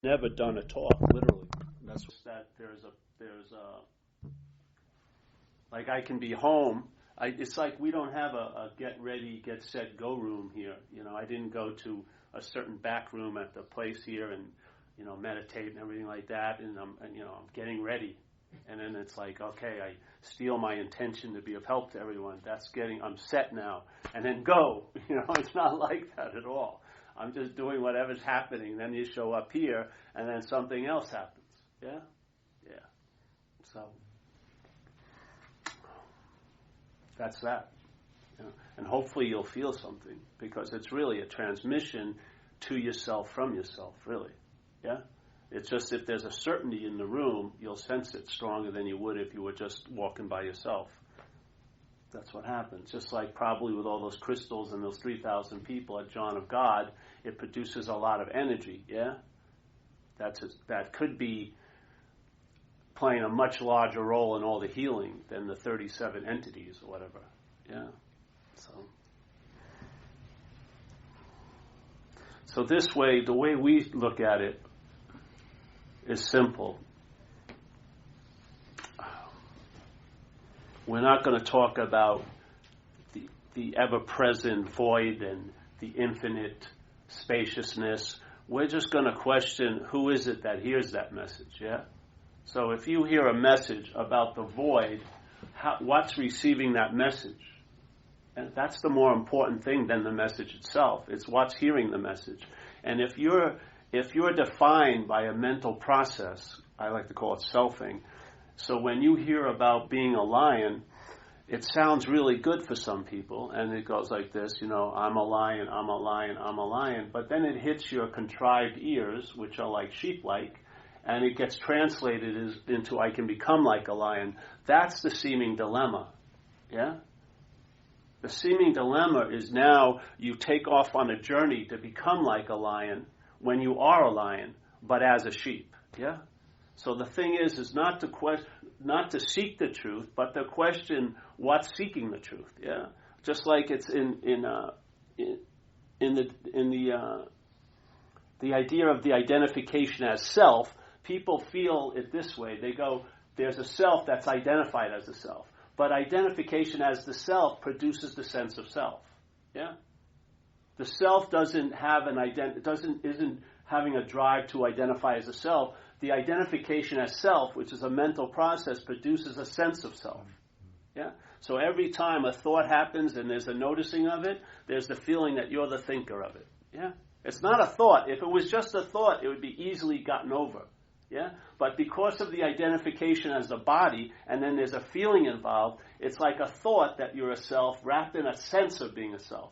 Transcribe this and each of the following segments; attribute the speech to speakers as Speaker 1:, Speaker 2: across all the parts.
Speaker 1: never done a talk, literally. That's that there's a like I can be home. It's like we don't have a get ready, get set, go room here. I didn't go to a certain back room at the place here and meditate and everything like that. And I'm getting ready, and then it's like, okay, I steel my intention to be of help to everyone. I'm set now, and then go. It's not like that at all. I'm just doing whatever's happening. Then you show up here, and then something else happens. Yeah, yeah. So that's that. And hopefully you'll feel something, because it's really a transmission to yourself from yourself, really. Yeah? It's just if there's a certainty in the room, you'll sense it stronger than you would if you were just walking by yourself. That's what happens. Just like probably with all those crystals and those 3,000 people at John of God, it produces a lot of energy, yeah? That could be playing a much larger role in all the healing than the 37 entities or whatever, yeah? So this way, the way we look at it is simple. We're not going to talk about the ever-present void and the infinite spaciousness. We're just going to question who is it that hears that message, yeah? So if you hear a message about the void, what's receiving that message? And that's the more important thing than the message itself. It's what's hearing the message. And if you're defined by a mental process, I like to call it selfing. So when you hear about being a lion, it sounds really good for some people, and it goes like this, I'm a lion, I'm a lion, I'm a lion. But then it hits your contrived ears, which are like sheep-like, and it gets translated into I can become like a lion. That's the seeming dilemma, yeah? The seeming dilemma is now you take off on a journey to become like a lion when you are a lion, but as a sheep, yeah? So the thing is not to seek the truth, but to question what's seeking the truth. Yeah, just like it's in the idea of the identification as self. People feel it this way. They go, "There's a self that's identified as a self," but identification as the self produces the sense of self. Yeah, the self doesn't have isn't having a drive to identify as a self. The identification as self, which is a mental process, produces a sense of self. Yeah? So every time a thought happens and there's a noticing of it, there's the feeling that you're the thinker of it. Yeah? It's not a thought. If it was just a thought, it would be easily gotten over. Yeah? But because of the identification as the body, and then there's a feeling involved, it's like a thought that you're a self wrapped in a sense of being a self.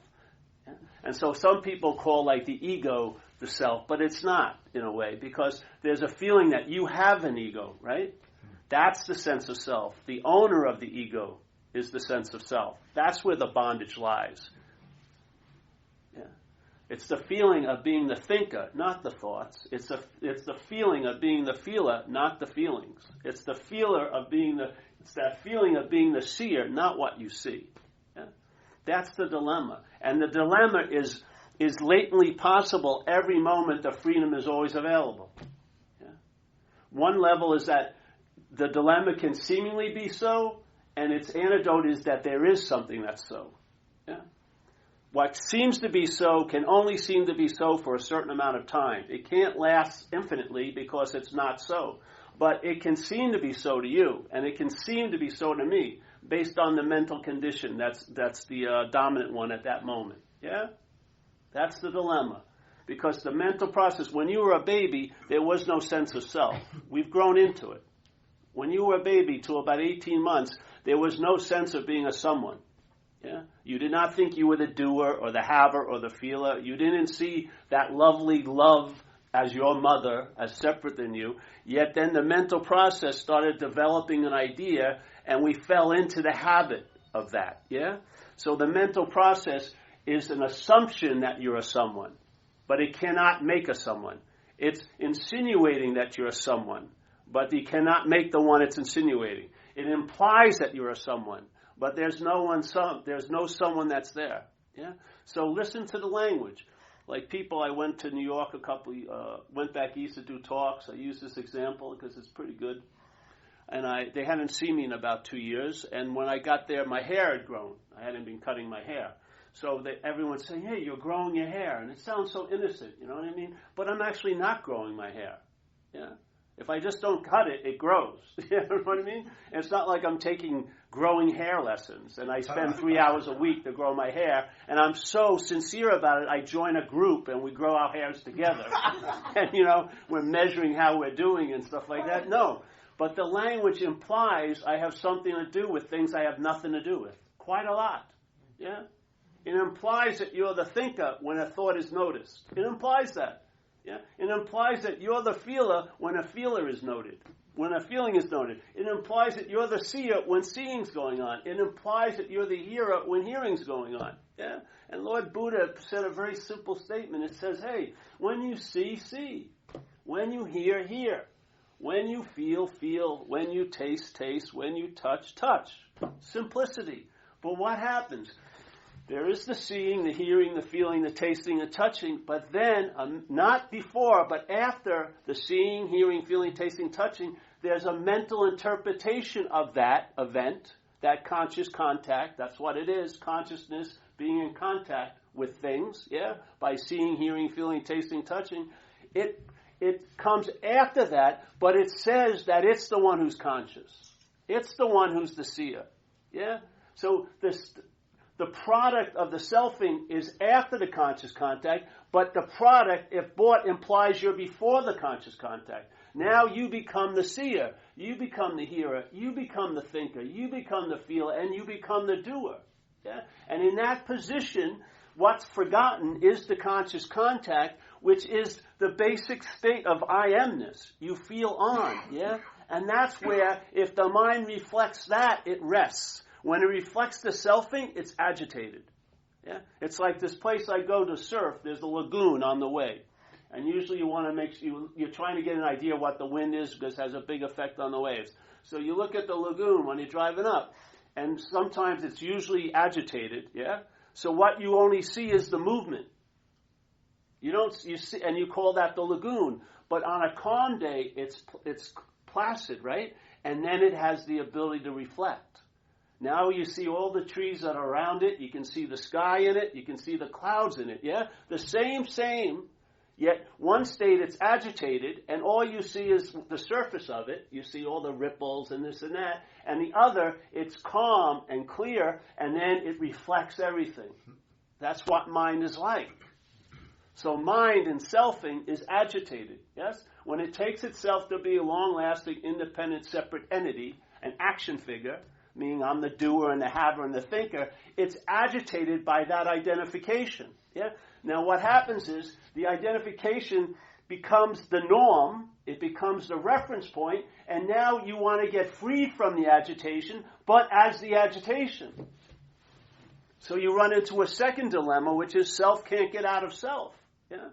Speaker 1: Yeah? And so some people call like the ego the self, but it's not, in a way, because there's a feeling that you have an ego, right? That's the sense of self. The owner of the ego is the sense of self. That's where the bondage lies. Yeah. It's the feeling of being the thinker, not the thoughts. It's the feeling of being the feeler, not the feelings. It's that feeling of being the seer, not what you see. Yeah? That's the dilemma. And the dilemma is latently possible every moment. The freedom is always available. Yeah? One level is that the dilemma can seemingly be so, and its antidote is that there is something that's so. Yeah? What seems to be so can only seem to be so for a certain amount of time. It can't last infinitely because it's not so. But it can seem to be so to you, and it can seem to be so to me, based on the mental condition that's the dominant one at that moment. Yeah? That's the dilemma. Because the mental process, when you were a baby, there was no sense of self. We've grown into it. When you were a baby, till about 18 months, there was no sense of being a someone. Yeah? You did not think you were the doer or the haver or the feeler. You didn't see that lovely love as your mother, as separate than you. Yet then the mental process started developing an idea, and we fell into the habit of that. Yeah? So the mental process is an assumption that you're a someone, but it cannot make a someone. It's insinuating that you're a someone, but you cannot make the one it's insinuating. It implies that you're a someone, but there's no someone that's there. Yeah? So listen to the language. Like people, I went to New York went back east to do talks. I use this example because it's pretty good. And they hadn't seen me in about 2 years. And when I got there, my hair had grown. I hadn't been cutting my hair. So everyone's saying, hey, you're growing your hair. And it sounds so innocent, you know what I mean? But I'm actually not growing my hair. Yeah. If I just don't cut it, it grows. You know what I mean? And it's not like I'm taking growing hair lessons and I spend 3 hours a week to grow my hair. And I'm so sincere about it, I join a group and we grow our hairs together. And, we're measuring how we're doing and stuff like that. No. But the language implies I have something to do with things I have nothing to do with. Quite a lot. Yeah? It implies that you're the thinker when a thought is noticed. It implies that. Yeah? It implies that you're the feeler when a feeler is noted, when a feeling is noted. It implies that you're the seer when seeing's going on. It implies that you're the hearer when hearing's going on. Yeah? And Lord Buddha said a very simple statement. It says, hey, when you see, see. When you hear, hear. When you feel, feel. When you taste, taste. When you touch, touch. Simplicity. But what happens? There is the seeing, the hearing, the feeling, the tasting, the touching, but then, not before, but after the seeing, hearing, feeling, tasting, touching, there's a mental interpretation of that event, that conscious contact. That's what it is, consciousness being in contact with things, by seeing, hearing, feeling, tasting, touching. It comes after that, but it says that it's the one who's conscious. It's the one who's the seer. Yeah? So the product of the selfing is after the conscious contact, but the product, if bought, implies you're before the conscious contact. Now you become the seer, you become the hearer, you become the thinker, you become the feeler, and you become the doer. Yeah? And in that position, what's forgotten is the conscious contact, which is the basic state of I amness. You feel on, yeah? And that's where, if the mind reflects that, it rests. When it reflects the selfing, it's agitated. Yeah? It's like this place I go to surf, there's a lagoon on the way. And usually you're trying to get an idea what the wind is because it has a big effect on the waves. So you look at the lagoon when you're driving up, and sometimes it's usually agitated, yeah? So what you only see is the movement. You see, and you call that the lagoon. But on a calm day, it's placid, right? And then it has the ability to reflect. Now you see all the trees that are around it. You can see the sky in it. You can see the clouds in it. Yeah? The same. Yet one state it's agitated, and all you see is the surface of it. You see all the ripples and this and that. And the other, it's calm and clear, and then it reflects everything. That's what mind is like. So mind in selfing is agitated. Yes? When it takes itself to be a long-lasting, independent, separate entity, an action figure, meaning I'm the doer and the haver and the thinker, it's agitated by that identification. Yeah? Now what happens is the identification becomes the norm, it becomes the reference point, and now you want to get freed from the agitation, but as the agitation. So you run into a second dilemma, which is self can't get out of self. Yeah?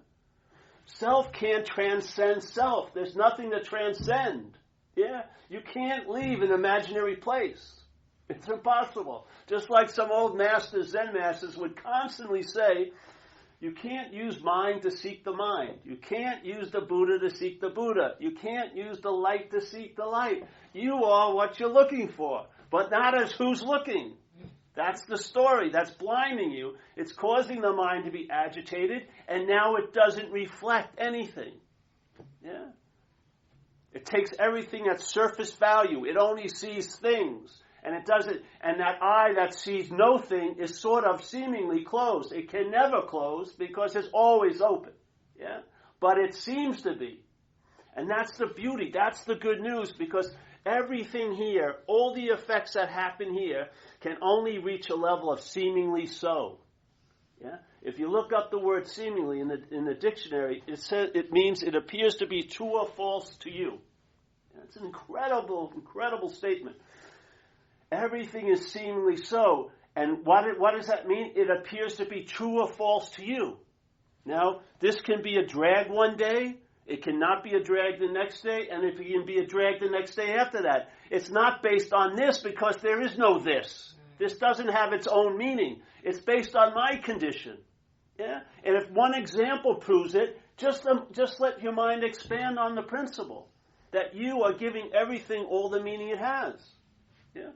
Speaker 1: Self can't transcend self. There's nothing to transcend. Yeah? You can't leave an imaginary place. It's impossible. Just like some old masters, Zen masters, would constantly say, you can't use mind to seek the mind. You can't use the Buddha to seek the Buddha. You can't use the light to seek the light. You are what you're looking for, but not as who's looking. That's the story. That's blinding you. It's causing the mind to be agitated, and now it doesn't reflect anything. Yeah? It takes everything at surface value. It only sees things. And it doesn't, and that eye that sees no thing is sort of seemingly closed. It can never close because it's always open. Yeah? But it seems to be. And that's the beauty. That's the good news, because everything here, all the effects that happen here, can only reach a level of seemingly so. Yeah? If you look up the word seemingly in the dictionary, it means it appears to be true or false to you. It's an incredible statement. Everything is seemingly so. And what does that mean? It appears to be true or false to you. Now, this can be a drag one day. It cannot be a drag the next day. And it can be a drag the next day after that. It's not based on this because there is no this. This doesn't have its own meaning. It's based on my condition. Yeah? And if one example proves it, just let your mind expand on the principle that you are giving everything all the meaning it has. Yeah?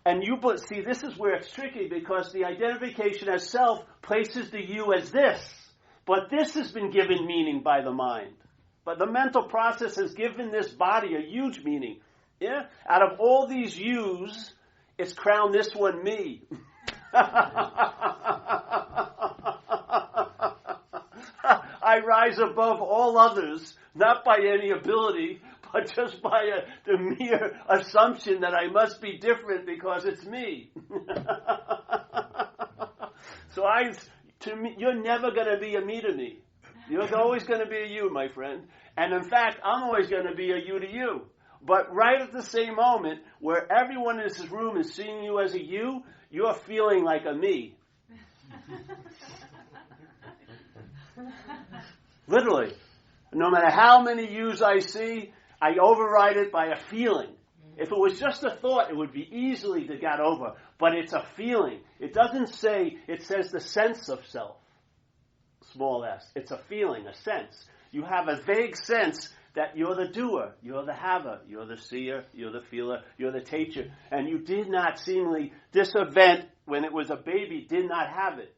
Speaker 1: And you see, this is where it's tricky, because the identification as self places the you as this. But this has been given meaning by the mind. But the mental process has given this body a huge meaning. Yeah? Out of all these yous, it's crowned this one me. I rise above all others, not by any ability, but just by the mere assumption that I must be different because it's me. So to me, you're never going to be a me to me. You're always going to be a you, my friend. And in fact, I'm always going to be a you to you. But right at the same moment, where everyone in this room is seeing you as a you, you're feeling like a me. Literally. No matter how many yous I see, I override it by a feeling. If it was just a thought, it would be easily to get over. But it's a feeling. It doesn't say, it says the sense of self. Small s. It's a feeling, a sense. You have a vague sense that you're the doer, you're the haver, you're the seer, you're the feeler, you're the teacher. And you did not seemingly, this event, when it was a baby, did not have it.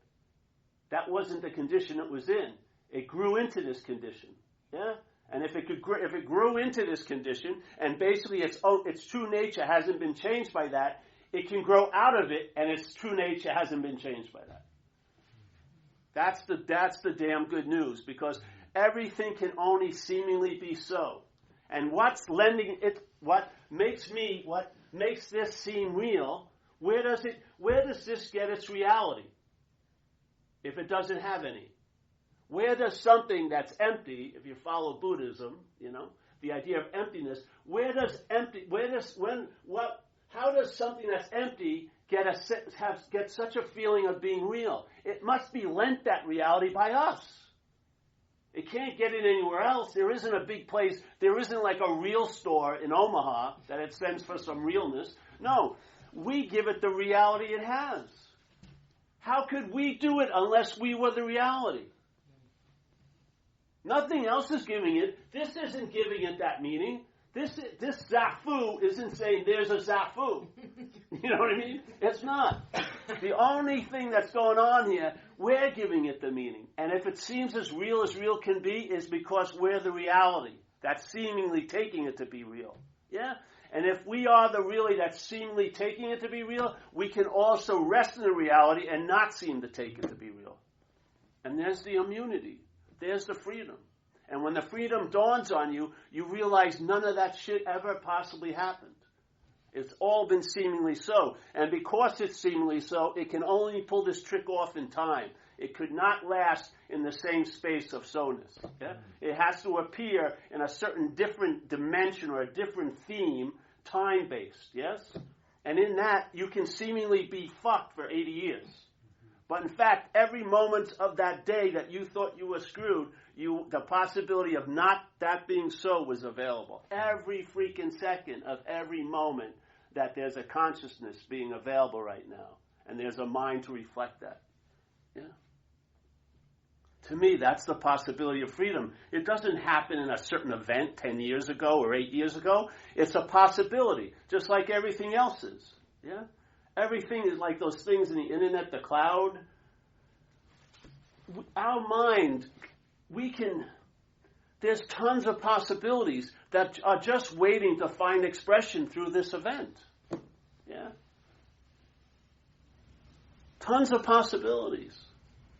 Speaker 1: That wasn't the condition it was in. It grew into this condition. Yeah? And if it grew into this condition, and basically its true nature hasn't been changed by that, it can grow out of it, and its true nature hasn't been changed by that. That's the damn good news, because everything can only seemingly be so. And what makes this seem real, where does this get its reality? If it doesn't have any. Where does something that's empty, if you follow Buddhism, the idea of emptiness, how does something that's empty get such a feeling of being real? It must be lent that reality by us. It can't get it anywhere else. There isn't a big place. There isn't like a real store in Omaha that it sends for some realness. No, we give it the reality it has. How could we do it unless we were the reality? Nothing else is giving it. This isn't giving it that meaning. This Zafu isn't saying there's a Zafu. You know what I mean? It's not. The only thing that's going on here, we're giving it the meaning. And if it seems as real can be, is because we're the reality that's seemingly taking it to be real. Yeah? And if we are the reality that's seemingly taking it to be real, we can also rest in the reality and not seem to take it to be real. And there's the immunity. There's the freedom. And when the freedom dawns on you, you realize none of that shit ever possibly happened. It's all been seemingly so. And because it's seemingly so, it can only pull this trick off in time. It could not last in the same space of so-ness. Yeah? It has to appear in a certain different dimension or a different theme, time-based. Yes? And in that, you can seemingly be fucked for 80 years. But in fact, every moment of that day that you thought you were screwed, the possibility of not that being so was available. Every freaking second of every moment that there's a consciousness being available right now. And there's a mind to reflect that. Yeah. To me, that's the possibility of freedom. It doesn't happen in a certain event 10 years ago or 8 years ago. It's a possibility, just like everything else is. Yeah? Everything is like those things in the internet, the cloud. Our mind, there's tons of possibilities that are just waiting to find expression through this event. Yeah? Tons of possibilities.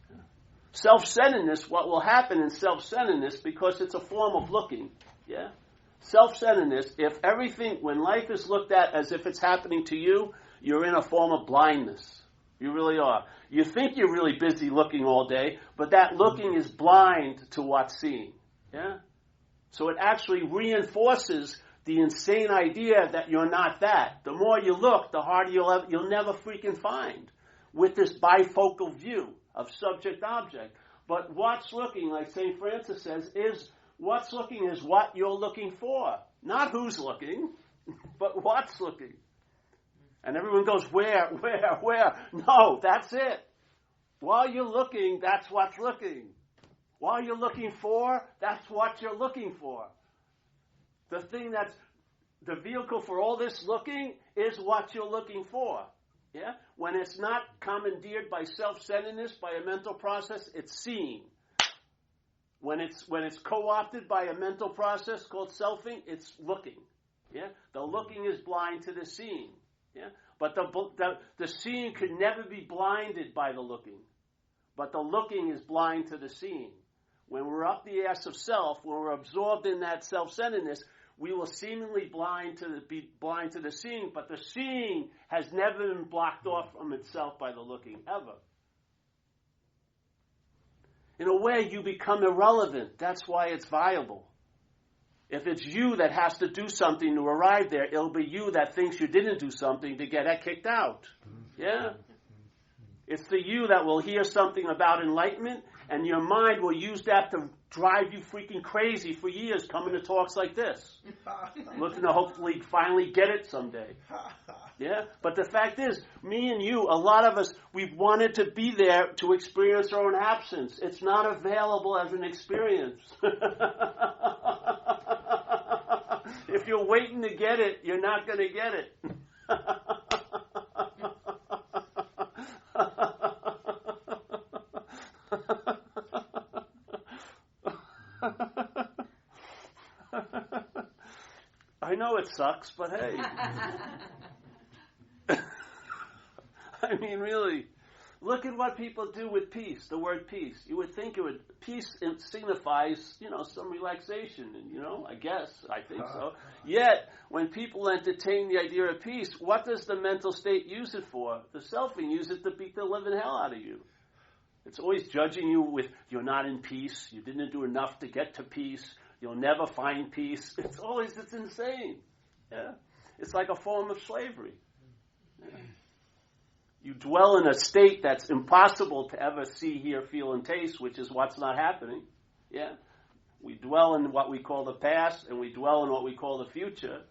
Speaker 1: Yeah. Self-centeredness, what will happen in self-centeredness, because it's a form of looking. Yeah? Self-centeredness, when life is looked at as if it's happening to you, you're in a form of blindness. You really are. You think you're really busy looking all day, but that looking is blind to what's seen. Yeah? So it actually reinforces the insane idea that you're not that. The more you look, the harder you'll never freaking find with this bifocal view of subject-object. But what's looking, like St. Francis says, what's looking is what you're looking for. Not who's looking, but what's looking. And everyone goes, where? No, that's it. While you're looking, that's what's looking. While you're looking for, that's what you're looking for. The thing that's the vehicle for all this looking is what you're looking for. Yeah? When it's not commandeered by self-centeredness, by a mental process, it's seeing. When it's co-opted by a mental process called selfing, it's looking. Yeah? The looking is blind to the seeing. Yeah? But the seeing could never be blinded by the looking. But the looking is blind to the seeing. When we're up the ass of self, when we're absorbed in that self-centeredness, we will seemingly be blind to the seeing, but the seeing has never been blocked off from itself by the looking, ever. In a way, you become irrelevant. That's why it's viable. If it's you that has to do something to arrive there, it'll be you that thinks you didn't do something to get it kicked out. Yeah? It's the you that will hear something about enlightenment, and your mind will use that to drive you freaking crazy for years coming to talks like this. Looking to hopefully finally get it someday. Yeah? But the fact is, me and you, a lot of us, we've wanted to be there to experience our own absence. It's not available as an experience. If you're waiting to get it, you're not going to get it. I know it sucks, but hey. I mean, really, look at what people do with peace, the word peace. You would think peace signifies, some relaxation, and, I think so. Yet, when people entertain the idea of peace, what does the mental state use it for? The selfing uses it to beat the living hell out of you. It's always judging you with, you're not in peace, you didn't do enough to get to peace, you'll never find peace. It's insane. Yeah? It's like a form of slavery. Yeah? You dwell in a state that's impossible to ever see, hear, feel, and taste, which is what's not happening. Yeah? We dwell in what we call the past, and we dwell in what we call the future.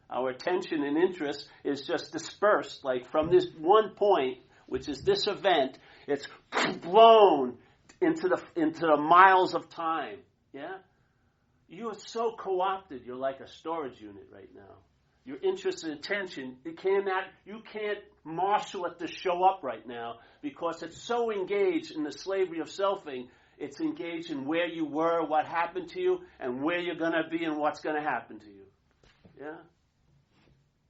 Speaker 1: Our attention and interest is just dispersed, like from this one point, which is this event, it's blown into the miles of time. Yeah? You are so co-opted, you're like a storage unit right now. Your interest and attention, you can't marshal it to show up right now because it's so engaged in the slavery of selfing. It's engaged in where you were, what happened to you, and where you're going to be and what's going to happen to you. Yeah?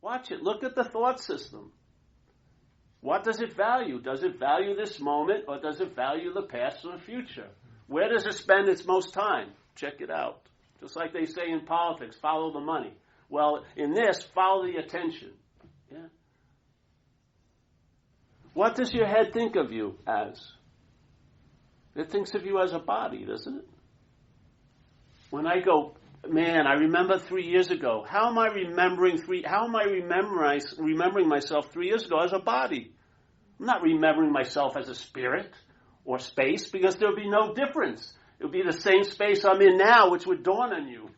Speaker 1: Watch it. Look at the thought system. What does it value? Does it value this moment, or does it value the past or the future? Where does it spend its most time? Check it out. Just like they say in politics, follow the money. Well, in this, follow the attention. Yeah? What does your head think of you as? It thinks of you as a body, doesn't it? When I go, man, I remember 3 years ago. How am I remembering myself 3 years ago as a body? I'm not remembering myself as a spirit or space, because there would be no difference. It would be the same space I'm in now, which would dawn on you.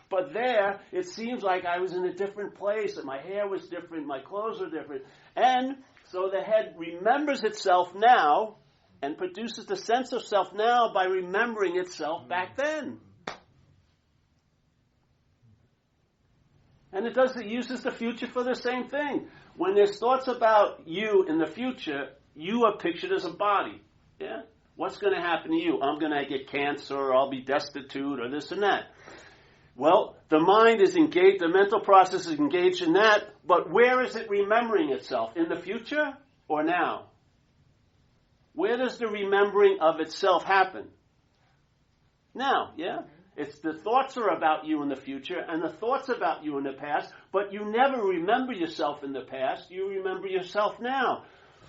Speaker 1: But there, it seems like I was in a different place, and my hair was different, my clothes were different. And so the head remembers itself now and produces the sense of self now by remembering itself back then. And it uses the future for the same thing. When there's thoughts about you in the future, you are pictured as a body. Yeah? What's going to happen to you? I'm going to get cancer, or I'll be destitute, or this and that. Well, the mind is engaged, the mental process is engaged in that, but where is it remembering itself? In the future or now? Where does the remembering of itself happen? Now, yeah? It's the thoughts are about you in the future and the thoughts about you in the past, but you never remember yourself in the past, you remember yourself now.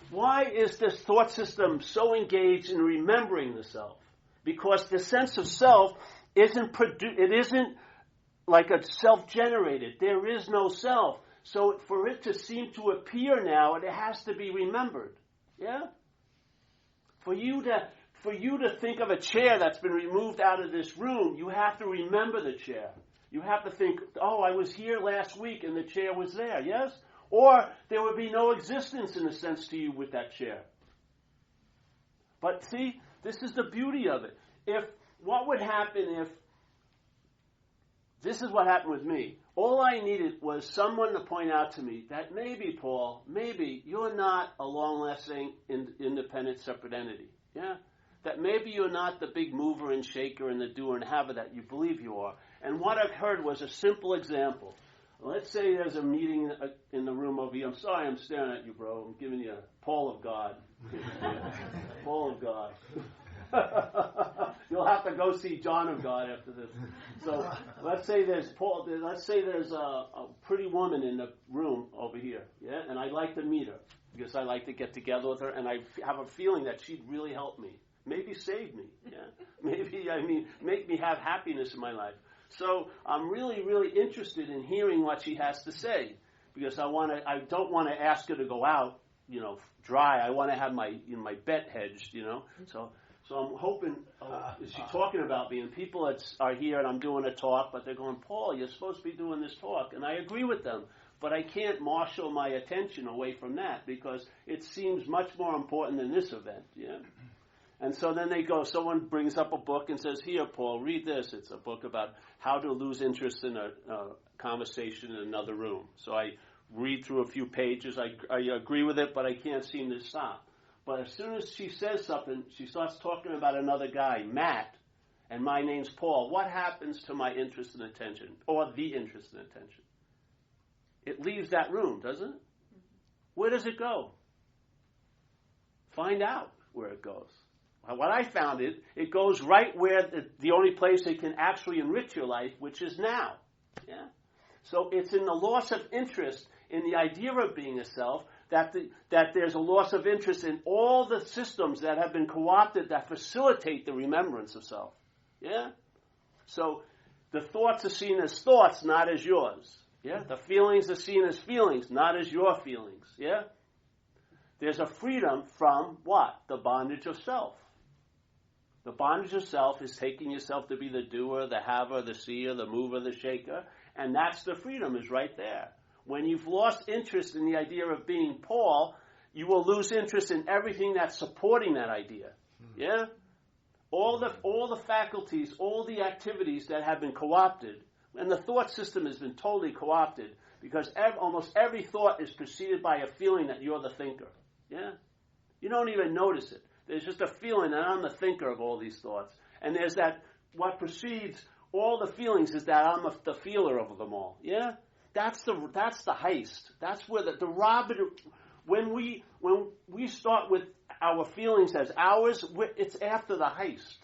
Speaker 1: Why is this thought system so engaged in remembering the self? Because the sense of self isn't like a self-generated. There is no self. So for it to seem to appear now, it has to be remembered. Yeah? For you to think of a chair that's been removed out of this room, you have to remember the chair. You have to think, oh, I was here last week and the chair was there, yes? Or there would be no existence in a sense to you with that chair. But see, this is the beauty of it. What would happen if, this is what happened with me. All I needed was someone to point out to me that maybe, Paul, maybe you're not a long-lasting, independent, separate entity. Yeah? That maybe you're not the big mover and shaker and the doer and haver that you believe you are. And what I've heard was a simple example. Let's say there's a meeting in the room over here. I'm sorry I'm staring at you, bro. I'm giving you a Paul of God. Paul of God. You'll have to go see John of God after this. So let's say there's a pretty woman in the room over here, yeah, and I'd like to meet her because I like to get together with her, and I have a feeling that she'd really help me, maybe save me, yeah, make me have happiness in my life. So I'm really, really interested in hearing what she has to say because I don't want to ask her to go out, dry. I want to have my bet hedged, So I'm hoping, is she talking about me? And people are here and I'm doing a talk, but they're going, Paul, you're supposed to be doing this talk. And I agree with them, but I can't marshal my attention away from that because it seems much more important than this event. Yeah. And so then someone brings up a book and says, here, Paul, read this. It's a book about how to lose interest in a conversation in another room. So I read through a few pages. I agree with it, but I can't seem to stop. But as soon as she says something, she starts talking about another guy, Matt, and my name's Paul. What happens to my interest and attention, or the interest and attention? It leaves that room, doesn't it? Where does it go? Find out where it goes. What I found it goes right where the only place it can actually enrich your life, which is now. Yeah. So it's in the loss of interest in the idea of being a self that there's a loss of interest in all the systems that have been co-opted that facilitate the remembrance of self. Yeah? So the thoughts are seen as thoughts, not as yours. Yeah? The feelings are seen as feelings, not as your feelings. Yeah? There's a freedom from what? The bondage of self. The bondage of self is taking yourself to be the doer, the haver, the seer, the mover, the shaker, and that's the freedom is right there. When you've lost interest in the idea of being Paul, you will lose interest in everything that's supporting that idea. Yeah? All the faculties, all the activities that have been co-opted, and the thought system has been totally co-opted because almost every thought is preceded by a feeling that you're the thinker. Yeah? You don't even notice it. There's just a feeling that I'm the thinker of all these thoughts. And there's that, what precedes all the feelings is that I'm the feeler of them all. Yeah? That's the heist. That's where the robber, when we start with our feelings as ours, it's after the heist,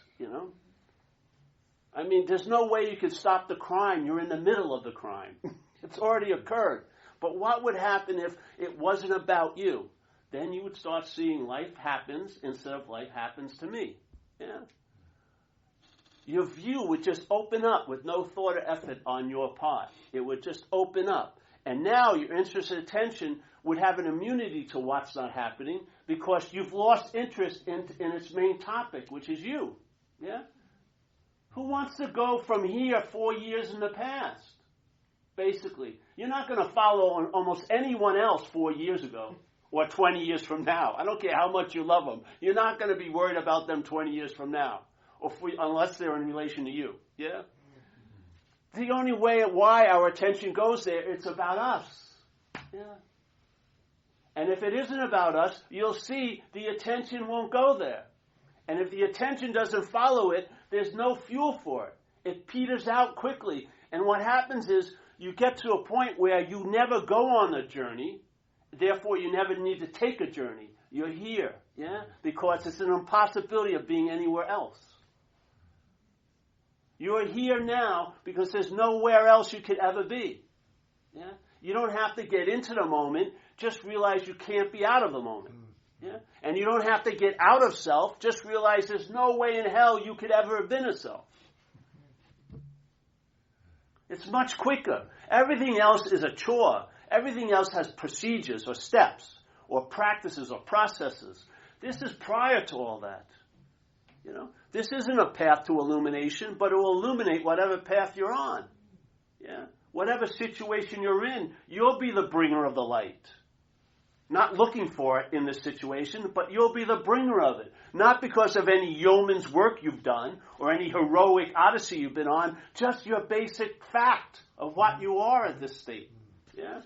Speaker 1: I mean, there's no way you can stop the crime. You're in the middle of the crime. It's already occurred. But what would happen if it wasn't about you? Then you would start seeing life happens instead of life happens to me. Yeah. Your view would just open up with no thought or effort on your part. It would just open up. And now your interest and attention would have an immunity to what's not happening because you've lost interest in its main topic, which is you. Yeah? Who wants to go from here 4 years in the past? Basically. You're not going to follow almost anyone else 4 years ago or 20 years from now. I don't care how much you love them. You're not going to be worried about them 20 years from now. Unless they're in relation to you. Yeah? The only way why our attention goes there, it's about us. Yeah. And if it isn't about us, you'll see the attention won't go there. And if the attention doesn't follow it, there's no fuel for it. It peters out quickly. And what happens is you get to a point where you never go on the journey. Therefore, you never need to take a journey. You're here. Yeah? Because it's an impossibility of being anywhere else. You're here now because there's nowhere else you could ever be. Yeah? You don't have to get into the moment. Just realize you can't be out of the moment. Yeah? And you don't have to get out of self. Just realize there's no way in hell you could ever have been a self. It's much quicker. Everything else is a chore. Everything else has procedures or steps or practices or processes. This is prior to all that. This isn't a path to illumination, but it will illuminate whatever path you're on. Yeah? Whatever situation you're in, you'll be the bringer of the light. not looking for it in this situation, but you'll be the bringer of it. Not because of any yeoman's work you've done or any heroic odyssey you've been on, just your basic fact of what you are at this state. Yeah?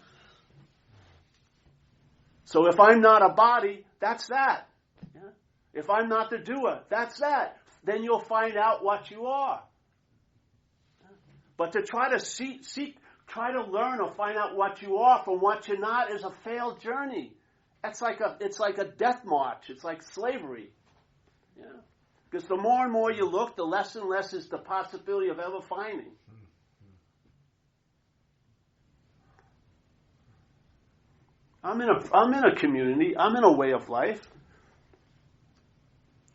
Speaker 1: So if I'm not a body, that's that. Yeah? If I'm not the doer, that's that. Then you'll find out what you are. But to try to try to learn or find out what you are from what you're not is a failed journey. It's like a death march. It's like slavery. Yeah? Because the more and more you look, the less and less is the possibility of ever finding. I'm in a community. I'm in a way of life.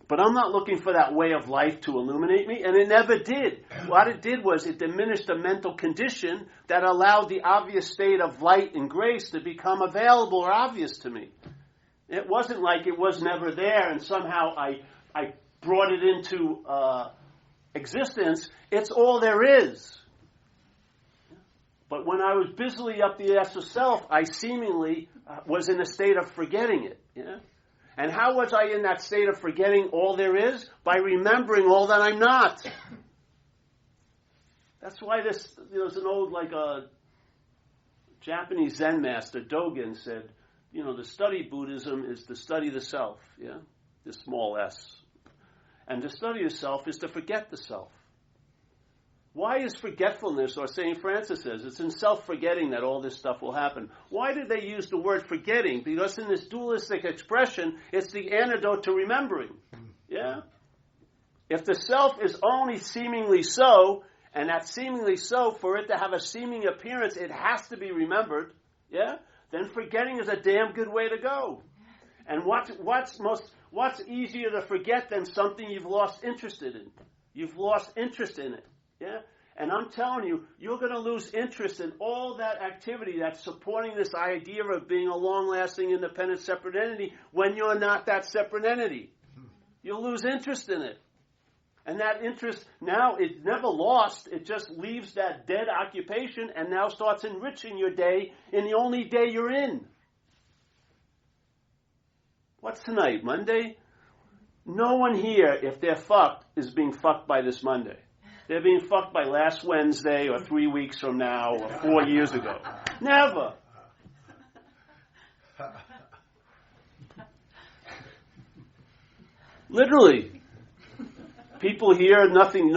Speaker 1: But I'm not looking for that way of life to illuminate me, and it never did. What it did was it diminished the mental condition that allowed the obvious state of light and grace to become available or obvious to me. It wasn't like it was never there and somehow I brought it into existence. It's all there is. But when I was busily up the ass of self, I seemingly was in a state of forgetting it. Yeah? And how was I in that state of forgetting all there is? By remembering all that I'm not. That's why there's an old, Japanese Zen master, Dogen, said, to study Buddhism is to study the self, yeah? The small s. And to study the self is to forget the self. Why is forgetfulness, or St. Francis says, it's in self-forgetting that all this stuff will happen. Why did they use the word forgetting? Because in this dualistic expression, it's the antidote to remembering. Yeah? If the self is only seemingly so, and that seemingly so, for it to have a seeming appearance, it has to be remembered, yeah? Then forgetting is a damn good way to go. And what's easier to forget than something you've lost interest in? You've lost interest in it. Yeah? And I'm telling you, you're going to lose interest in all that activity that's supporting this idea of being a long-lasting, independent, separate entity when you're not that separate entity. You'll lose interest in it. And that interest, now, it's never lost. It just leaves that dead occupation and now starts enriching your day in the only day you're in. What's tonight? Monday? No one here, if they're fucked, is being fucked by this Monday. They're being fucked by last Wednesday or 3 weeks from now or 4 years ago. Never. Literally. People here, nothing,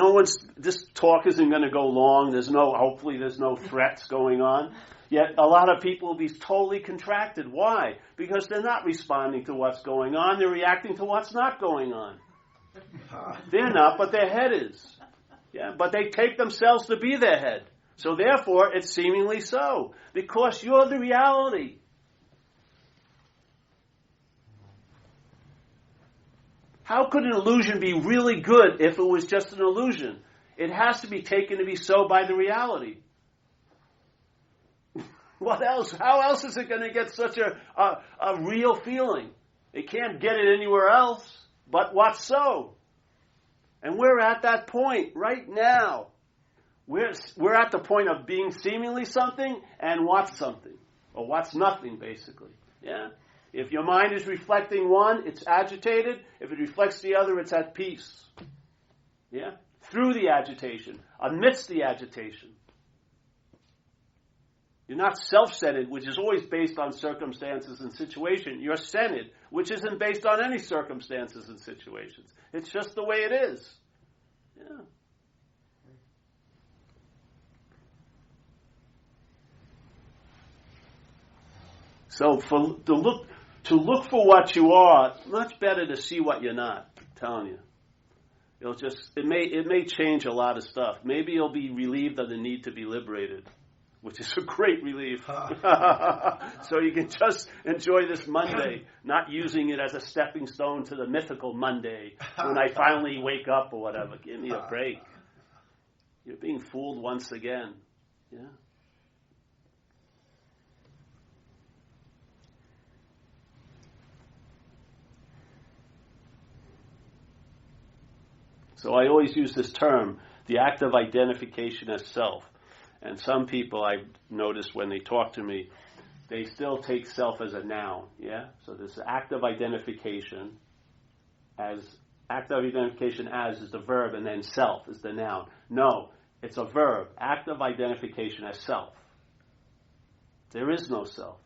Speaker 1: this talk isn't going to go long. Hopefully there's no threats going on. Yet a lot of people will be totally contracted. Why? Because they're not responding to what's going on. They're reacting to what's not going on. They're not, but their head is. Yeah, but they take themselves to be their head. So therefore, it's seemingly so. Because you're the reality. How could an illusion be really good if it was just an illusion? It has to be taken to be so by the reality. What else? How else is it going to get such a real feeling? It can't get it anywhere else. But what's so? And we're at that point right now. We're at the point of being seemingly something and what's something. Or what's nothing, basically. Yeah? If your mind is reflecting one, it's agitated. If it reflects the other, it's at peace. Yeah? Through the agitation. Amidst the agitation. You're not self-centered, which is always based on circumstances and situation. You're centered, which isn't based on any circumstances and situations. It's just the way it is. Yeah. So to look for what you are, much better to see what you're not. I'm telling you. It may change a lot of stuff. Maybe you'll be relieved of the need to be liberated, which is a great relief. So you can just enjoy this Monday, not using it as a stepping stone to the mythical Monday when I finally wake up or whatever. Give me a break. You're being fooled once again. Yeah. So I always use this term, the act of identification as self. And some people I've noticed when they talk to me, they still take self as a noun, yeah? So this active identification as is the verb, and then self is the noun. No, it's a verb. Active identification as self. There is no self.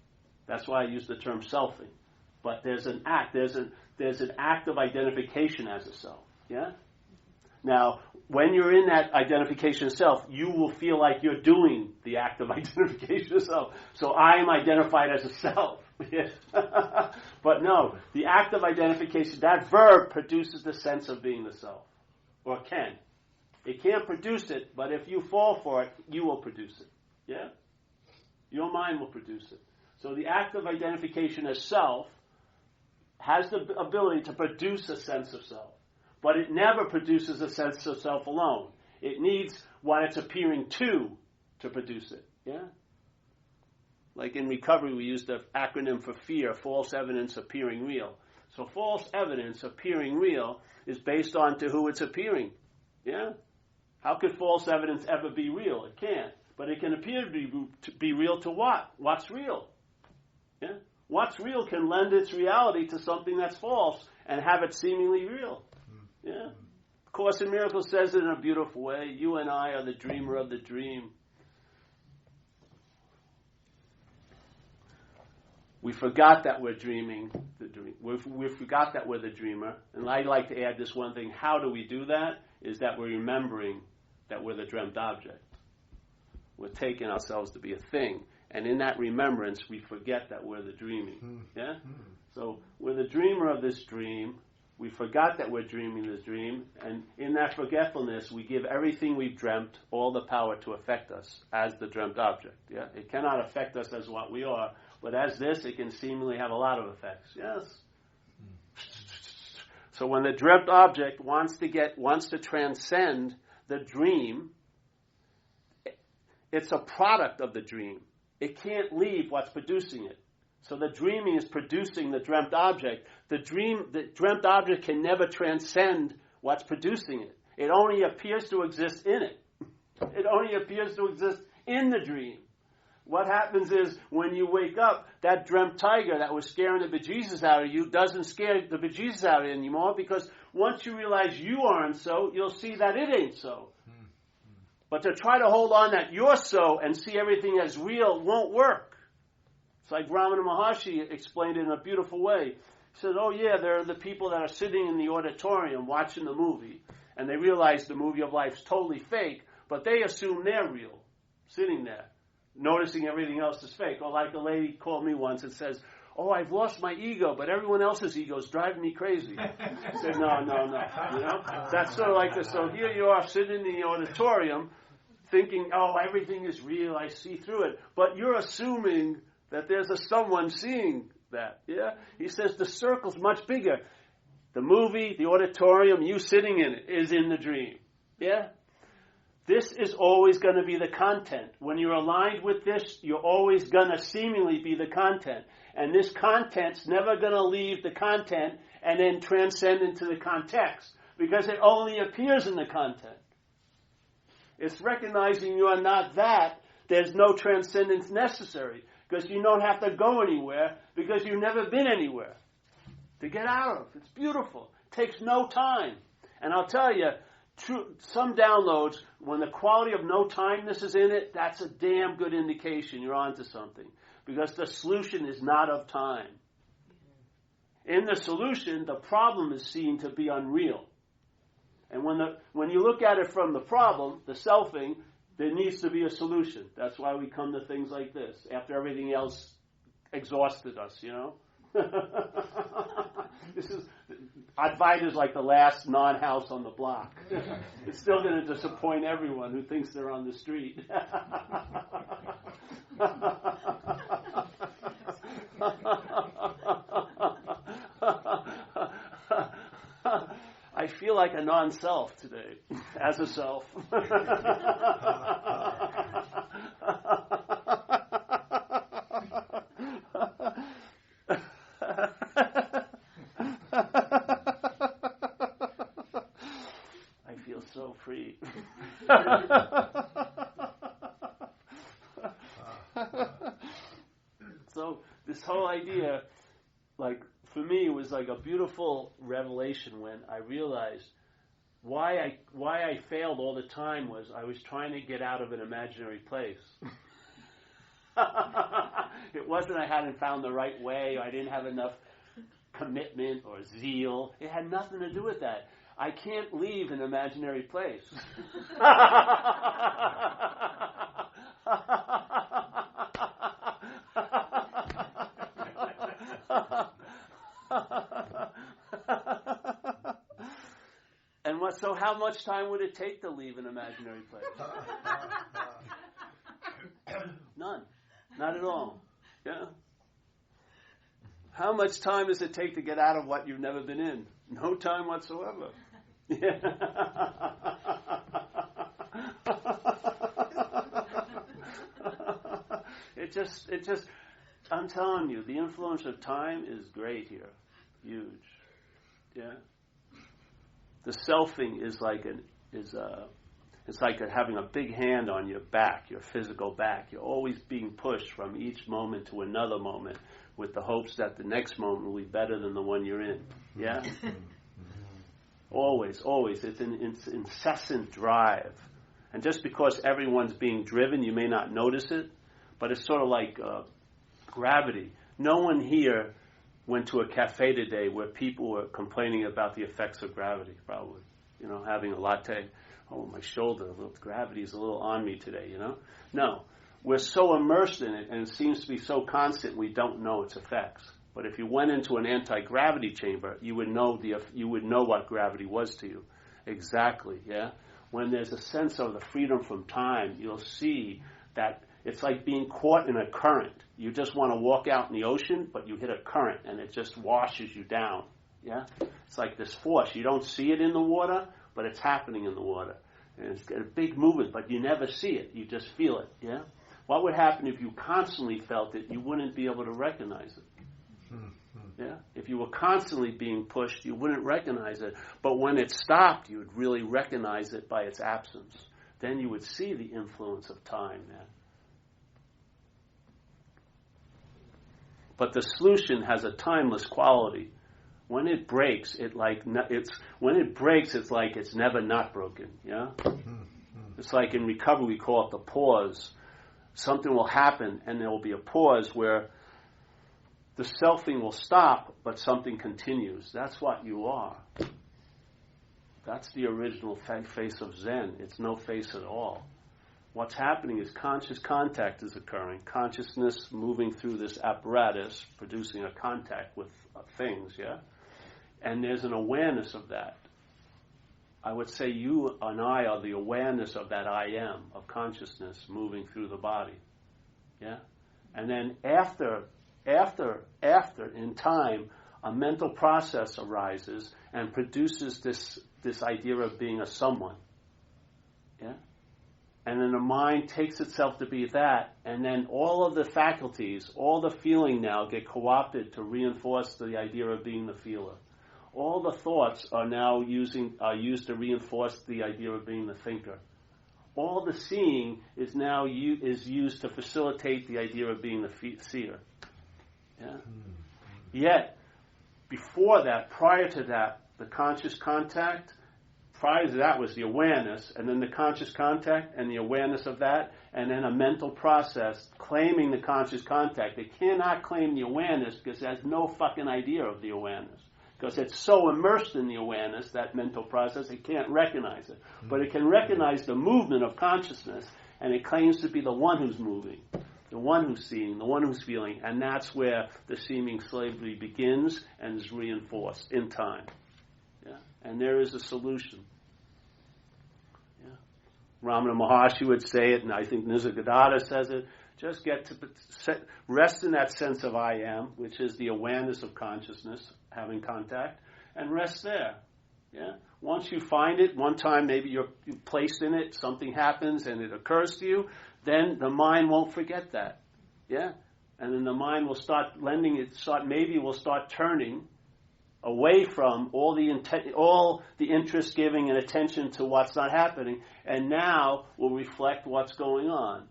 Speaker 1: That's why I use the term selfing. But there's an act. There's an act of identification as a self. Yeah? Now, when you're in that identification of self, you will feel like you're doing the act of identification of self. So I am identified as a self. But no, the act of identification, that verb produces the sense of being the self. Or can. It can't produce it, but if you fall for it, you will produce it. Yeah? Your mind will produce it. So the act of identification as self has the ability to produce a sense of self. But it never produces a sense of self alone. It needs what it's appearing to produce it. Yeah? Like in recovery, we use the acronym for FEAR, false evidence appearing real. So false evidence appearing real is based on to who it's appearing. Yeah? How could false evidence ever be real? It can't. But it can appear to be real to what? What's real? Yeah? What's real can lend its reality to something that's false and have it seemingly real. Yeah? Course in Miracles says it in a beautiful way. You and I are the dreamer of the dream. We forgot that we're dreaming the dream. We forgot that we're the dreamer. And I'd like to add this one thing. How do we do that? Is that we're remembering that we're the dreamt object. We're taking ourselves to be a thing. And in that remembrance, we forget that we're the dreaming. Yeah? So we're the dreamer of this dream. We forgot that we're dreaming this dream. And in that forgetfulness, we give everything we've dreamt all the power to affect us as the dreamt object. Yeah? It cannot affect us as what we are. But as this, it can seemingly have a lot of effects. Yes? So when the dreamt object wants to transcend the dream, it's a product of the dream. It can't leave what's producing it. So the dreaming is producing the dreamt object. The dreamt object can never transcend what's producing it. It only appears to exist in it. It only appears to exist in the dream. What happens is when you wake up, that dreamt tiger that was scaring the bejesus out of you doesn't scare the bejesus out of you anymore, because once you realize you aren't so, you'll see that it ain't so. But to try to hold on that you're so and see everything as real won't work. It's like Ramana Maharshi explained it in a beautiful way. He said, oh yeah, there are the people that are sitting in the auditorium watching the movie, and they realize the movie of life is totally fake, but they assume they're real, sitting there, noticing everything else is fake. Or like a lady called me once and says, oh, I've lost my ego, but everyone else's ego is driving me crazy. I said, no. You know? That's sort of like this. So here you are sitting in the auditorium thinking, oh, everything is real, I see through it. But you're assuming that there's someone seeing that. Yeah? He says the circle's much bigger. The movie, the auditorium, you sitting in it is in the dream. Yeah? This is always going to be the content. When you're aligned with this, you're always going to seemingly be the content. And this content's never going to leave the content and then transcend into the context, because it only appears in the content. It's recognizing you are not that. There's no transcendence necessary, because you don't have to go anywhere, because you've never been anywhere to get out of. It's beautiful. It takes no time. And I'll tell you, some downloads, when the quality of no timeness is in it, that's a damn good indication you're onto something. Because the solution is not of time. In the solution, the problem is seen to be unreal. And when you look at it from the problem, the selfing, there needs to be a solution. That's why we come to things like this, after everything else exhausted us, you know? Advaita's like the last non-house on the block. It's still going to disappoint everyone who thinks they're on the street. I feel like a non-self today, as a self. I feel so free. So this whole idea, like, for me, it was like a beautiful revelation when I realized why I failed all the time was I was trying to get out of an imaginary place. It wasn't I hadn't found the right way, or I didn't have enough commitment or zeal. It had nothing to do with that. I can't leave an imaginary place. And so how much time would it take to leave an imaginary place? None. Not at all. Yeah. How much time does it take to get out of what you've never been in? No time whatsoever. Yeah. It just, I'm telling you, the influence of time is great here. Huge. Yeah. The selfing is like it's like having a big hand on your back, your physical back. You're always being pushed from each moment to another moment with the hopes that the next moment will be better than the one you're in. Yeah? Always. It's an incessant drive. And just because everyone's being driven, you may not notice it, but it's sort of like gravity. No one here went to a cafe today where people were complaining about the effects of gravity, probably. You know, having a latte. Oh, my shoulder, gravity is a little on me today, you know? No. We're so immersed in it, and it seems to be so constant we don't know its effects. But if you went into an anti-gravity chamber, you would know what gravity was to you. Exactly, yeah? When there's a sense of the freedom from time, you'll see that it's like being caught in a current. You just want to walk out in the ocean, but you hit a current, and it just washes you down, yeah? It's like this force. You don't see it in the water, but it's happening in the water. And it's got a big movement, but you never see it. You just feel it, yeah? What would happen if you constantly felt it? You wouldn't be able to recognize it. Yeah? If you were constantly being pushed, you wouldn't recognize it. But when it stopped, you would really recognize it by its absence. Then you would see the influence of time, man. But the solution has a timeless quality. When it breaks, it's like it's never not broken. Yeah, it's like in recovery we call it the pause. Something will happen, and there will be a pause where the selfing will stop, but something continues. That's what you are. That's the original face of Zen. It's no face at all. What's happening is conscious contact is occurring. Consciousness moving through this apparatus, producing a contact with things. Yeah. And there's an awareness of that. I would say you and I are the awareness of that I am, of consciousness moving through the body. Yeah? And then after, in time, a mental process arises and produces this idea of being a someone. Yeah? And then the mind takes itself to be that, and then all of the faculties, all the feeling now get co-opted to reinforce the idea of being the feeler. All the thoughts are now used to reinforce the idea of being the thinker. All the seeing is now used to facilitate the idea of being the seer. Yeah? Yet, before that, prior to that, the conscious contact, prior to that was the awareness, and then the conscious contact and the awareness of that, and then a mental process claiming the conscious contact. It cannot claim the awareness because it has no fucking idea of the awareness. Because it's so immersed in the awareness, that mental process, it can't recognize it. But it can recognize the movement of consciousness, and it claims to be the one who's moving, the one who's seeing, the one who's feeling. And that's where the seeming slavery begins and is reinforced in time. Yeah? And there is a solution. Yeah? Ramana Maharshi would say it, and I think Nisargadatta says it. Just get to rest in that sense of I am, which is the awareness of consciousness, having contact, and rest there. Yeah. Once you find it, one time maybe you're placed in it, something happens, and it occurs to you, then the mind won't forget that. Yeah. And then the mind will start will start turning away from all the interest giving and attention to what's not happening, and now will reflect what's going on.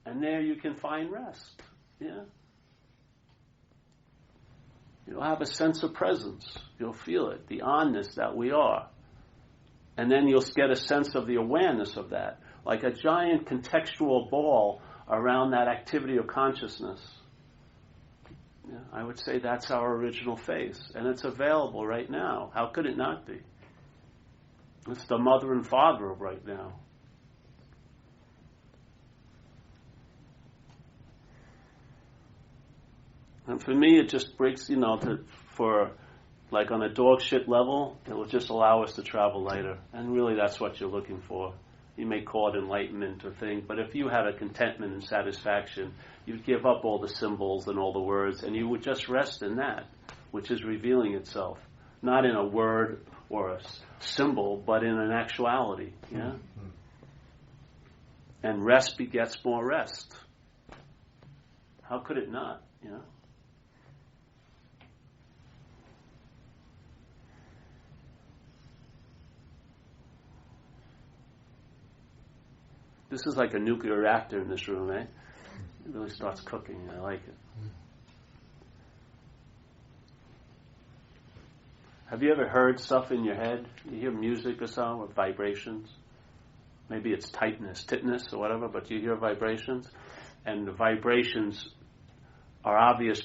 Speaker 1: And there you can find rest. Yeah. You'll have a sense of presence. You'll feel it, the onness that we are. And then you'll get a sense of the awareness of that, like a giant contextual ball around that activity of consciousness. Yeah, I would say that's our original face, and it's available right now. How could it not be? It's the mother and father of right now. And for me, it just breaks, for like on a dog shit level, it will just allow us to travel lighter. And really that's what you're looking for. You may call it enlightenment or thing, but if you had a contentment and satisfaction, you'd give up all the symbols and all the words, and you would just rest in that, which is revealing itself. Not in a word or a symbol, but in an actuality. Yeah? Mm-hmm. And rest begets more rest. How could it not? This is like a nuclear reactor in this room, eh? It really starts cooking. I like it. Have you ever heard stuff in your head? You hear music or something with vibrations? Maybe it's titness or whatever, but you hear vibrations. And the vibrations are obvious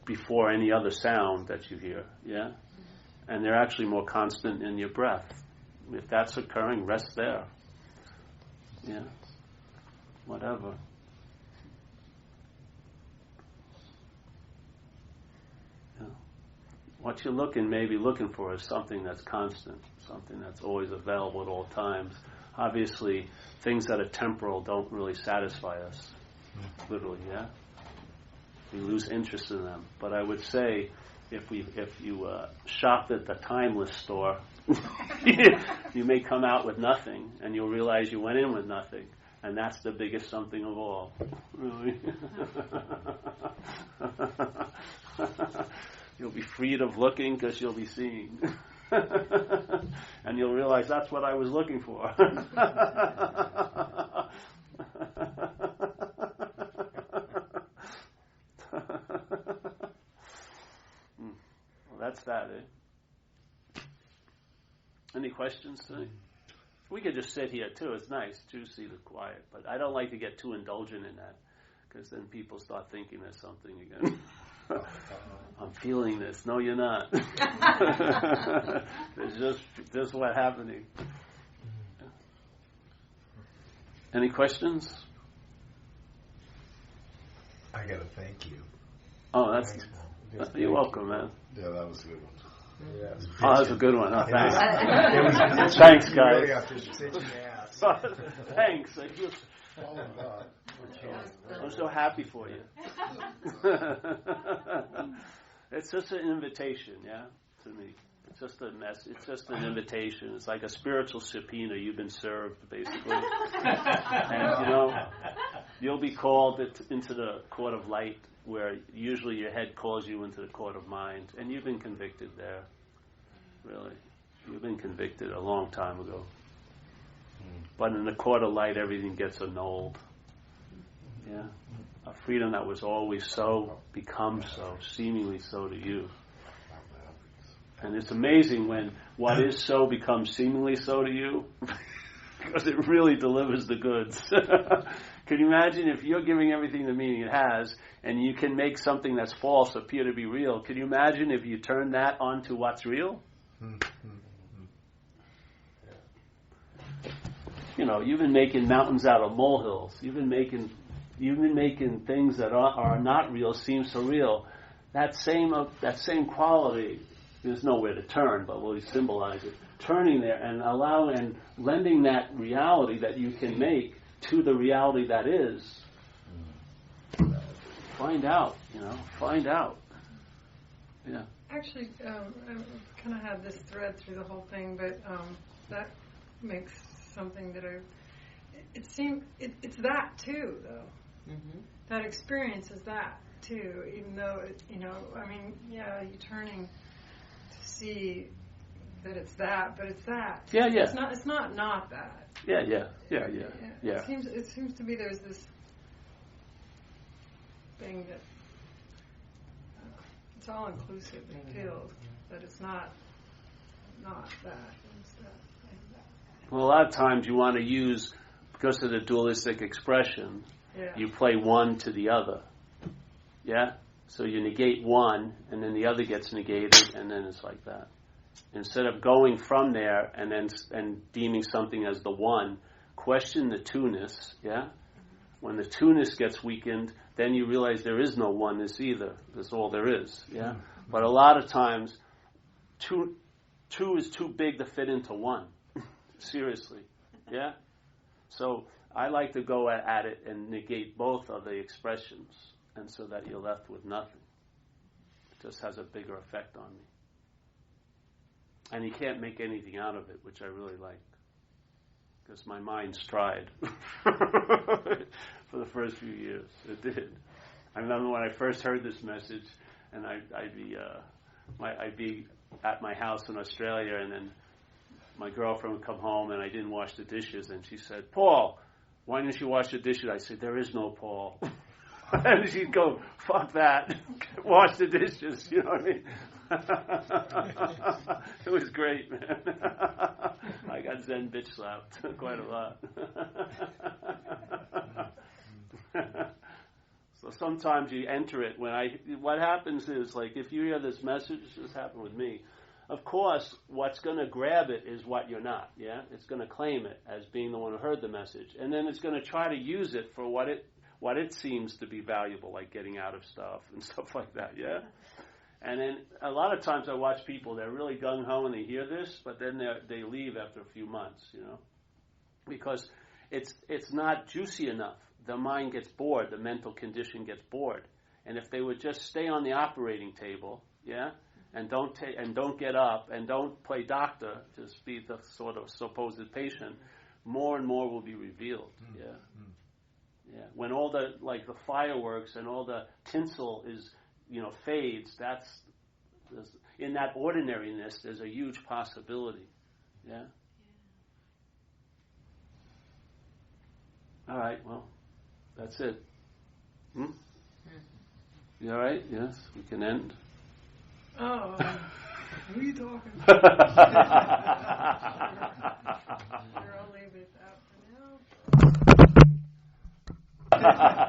Speaker 1: before any other sound that you hear, yeah? And they're actually more constant in your breath. If that's occurring, rest there. Yeah, whatever. Yeah. What you're maybe looking for is something that's constant, something that's always available at all times. Obviously, things that are temporal don't really satisfy us, literally, yeah? We lose interest in them. But I would say, if you shopped at the timeless store, you may come out with nothing, and you'll realize you went in with nothing, and that's the biggest something of all. Really. You'll be freed of looking because you'll be seeing. And you'll realize that's what I was looking for. Well, that's that, eh? Any questions today? We could just sit here too. It's nice, juicy, the quiet. But I don't like to get too indulgent in that, because then people start thinking there's something again. I'm feeling this. No, you're not. It's just what's happening. Any questions?
Speaker 2: I gotta thank you.
Speaker 1: Oh, you're welcome, man.
Speaker 2: Yeah, that was a good one.
Speaker 3: Yeah.
Speaker 1: Oh, that's a good one. Oh, thanks.
Speaker 2: It was
Speaker 1: Thanks, guys.
Speaker 2: really after stitching ass.
Speaker 1: Thanks.
Speaker 2: Oh, my God.
Speaker 1: I'm so happy for you. It's just an invitation, yeah, to me. It's just a mess. It's just an invitation. It's like a spiritual subpoena. You've been served, basically. And, you'll be called into the court of light, where usually your head calls you into the court of mind. And you've been convicted there. Really. You've been convicted a long time ago. But in the court of light, everything gets annulled. Yeah. A freedom that was always so becomes so, seemingly so to you. And it's amazing when what is so becomes seemingly so to you, because it really delivers the goods. Can you imagine if you're giving everything the meaning it has, and you can make something that's false appear to be real? Can you imagine if you turn that onto what's real? You've been making mountains out of molehills. You've been making things that are not real seem so real. That same quality, there's nowhere to turn, but we'll symbolize it. Turning there and lending that reality that you can make to the reality that is. Find out, find out. Yeah.
Speaker 4: Actually, I kind of had this thread through the whole thing, but that makes something that it's that too, though. Mm-hmm. That experience is that too, even though you're turning to see that it's that, but it's that.
Speaker 1: Yeah.
Speaker 4: It's not that.
Speaker 1: Yeah.
Speaker 4: It seems to be there's this thing that it's all inclusive. It feels that it's not that instead.
Speaker 1: Well, a lot of times you want to use, because of the dualistic expression,
Speaker 4: Yeah.
Speaker 1: you play one to the other. Yeah? So you negate one, and then the other gets negated, and then it's like that. Instead of going from there and deeming something as the one, question the two-ness, yeah? When the two-ness gets weakened, then you realize there is no oneness either. That's all there is, yeah? But a lot of times, two is too big to fit into one. Seriously, yeah? So I like to go at it and negate both of the expressions, and so that you're left with nothing. It just has a bigger effect on me. And you can't make anything out of it, which I really like. Because my mind's tried for the first few years. It did. I remember when I first heard this message, and I'd be at my house in Australia, and then my girlfriend would come home, and I didn't wash the dishes, and she said, "Paul, why didn't you wash the dishes?" I said, "There is no Paul." And she'd go, "Fuck that, wash the dishes." You know what I mean? It was great, man. I got Zen bitch slapped quite a lot. So sometimes you enter it what happens is, like, if you hear this message, this happened with me, of course, what's going to grab it is what you're not, yeah? It's going to claim it as being the one who heard the message. And then it's going to try to use it for what it seems to be valuable, like getting out of stuff and stuff like that, yeah? And then a lot of times I watch people, they're really gung-ho and they hear this, but then they leave after a few months, you know? Because it's not juicy enough. The mind gets bored, the mental condition gets bored. And if they would just stay on the operating table, yeah, and don't get up and don't play doctor, just be the sort of supposed patient, more and more will be revealed, yeah. Yeah. When all the fireworks and all the tinsel is, fades, in that ordinariness, there's a huge possibility. Yeah? All right, well, that's it. You all right? Yes, we can end.
Speaker 4: Oh, who are you talking to? Sure, I'll leave it out for now.